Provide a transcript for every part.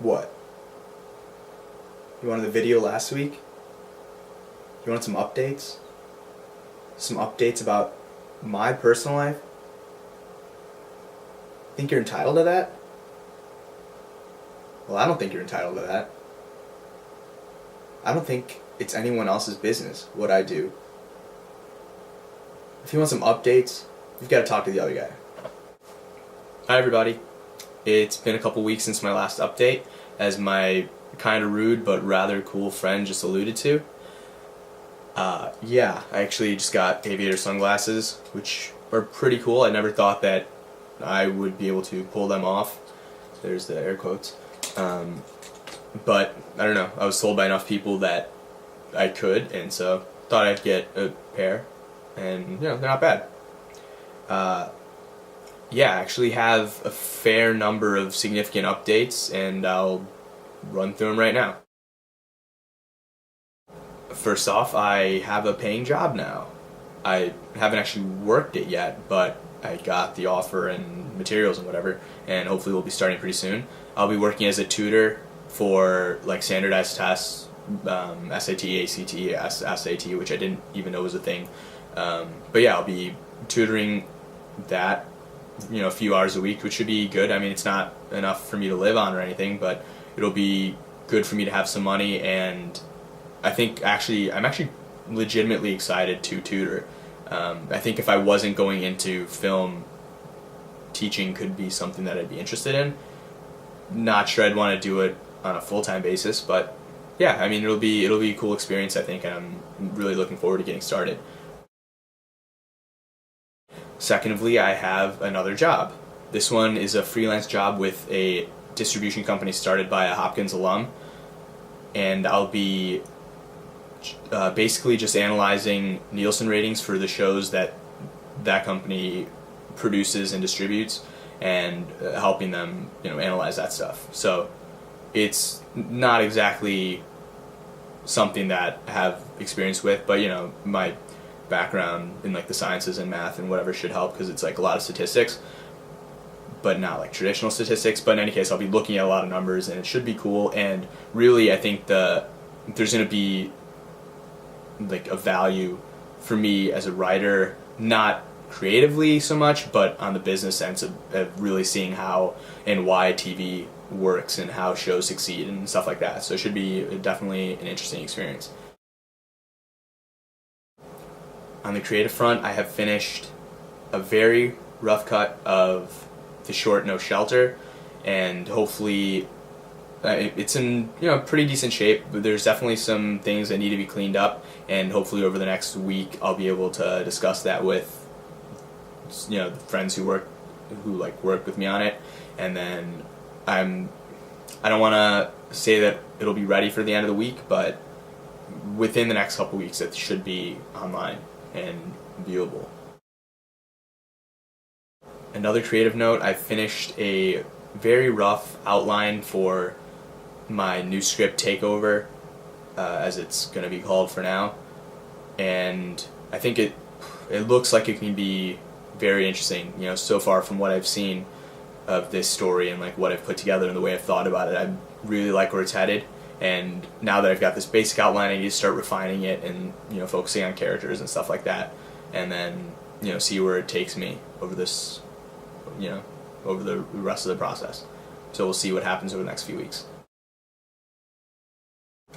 What? You wanted the video last week? You wanted some updates? Some updates about my personal life? Think you're entitled to that? Well, I don't think you're entitled to that. I don't think it's anyone else's business what I do. If you want some updates, you've got to talk to the other guy. Hi everybody. It's been a couple weeks since my last update, as my kind of rude but rather cool friend just alluded to. Yeah, I actually just got aviator sunglasses, which are pretty cool. I never thought that I would be able to pull them off. There's the air quotes. But I don't know, I was told by enough people that I could, and so thought I'd get a pair, and they're not bad. Yeah, I actually have a fair number of significant updates, and I'll run through them right now. First off, I have a paying job now. I haven't actually worked it yet, but I got the offer and materials and whatever, and hopefully we'll be starting pretty soon. I'll be working as a tutor for like standardized tests, SAT, ACT, SAT, which I didn't even know was a thing. But yeah, I'll be tutoring that, a few hours a week, which should be good. I mean, it's not enough for me to live on or anything, but it'll be good for me to have some money, and I think I'm actually legitimately excited to tutor. I think if I wasn't going into film, teaching could be something that I'd be interested in. Not sure I'd want to do it on a full-time basis, but yeah, I mean, it'll be a cool experience, I think, and I'm really looking forward to getting started. Secondly, I have another job. This one is a freelance job with a distribution company started by a Hopkins alum, and I'll be basically just analyzing Nielsen ratings for the shows that company produces and distributes, and helping them, analyze that stuff. So it's not exactly something that I have experience with, but my background in like the sciences and math and whatever should help, because it's like a lot of statistics, but not like traditional statistics. But in any case, I'll be looking at a lot of numbers, and it should be cool. And really, I think there's going to be like a value for me as a writer, not creatively so much, but on the business sense of really seeing how and why TV works and how shows succeed and stuff like that. So it should be definitely an interesting experience. On the creative front, I have finished a very rough cut of the short No Shelter, and hopefully it's in pretty decent shape, but there's definitely some things that need to be cleaned up, and hopefully over the next week I'll be able to discuss that with the friends who work with me on it. And then I don't want to say that it'll be ready for the end of the week, but within the next couple weeks it should be online and viewable. Another creative note, I finished a very rough outline for my new script, Takeover, as it's going to be called for now, and I think it looks like it can be very interesting. So far from what I've seen of this story and like what I've put together and the way I've thought about it, I really like where it's headed. And now that I've got this basic outline, I need to start refining it and focusing on characters and stuff like that, and then see where it takes me over this, over the rest of the process. So we'll see what happens over the next few weeks.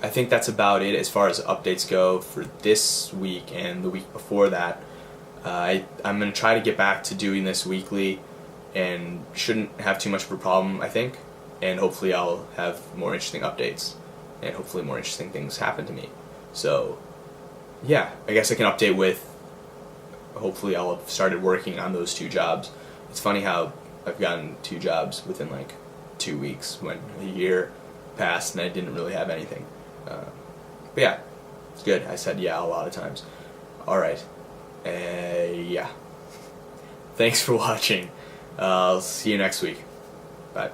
I think that's about it as far as updates go for this week and the week before that. I'm going to try to get back to doing this weekly, and shouldn't have too much of a problem, I think. And hopefully I'll have more interesting updates, and hopefully more interesting things happen to me. So yeah, I guess I can update with, hopefully I'll have started working on those 2 jobs. It's funny how I've gotten 2 jobs within like 2 weeks, when a year passed and I didn't really have anything. But yeah, it's good. I said yeah a lot of times. Alright. Yeah. Thanks for watching. I'll see you next week. Bye.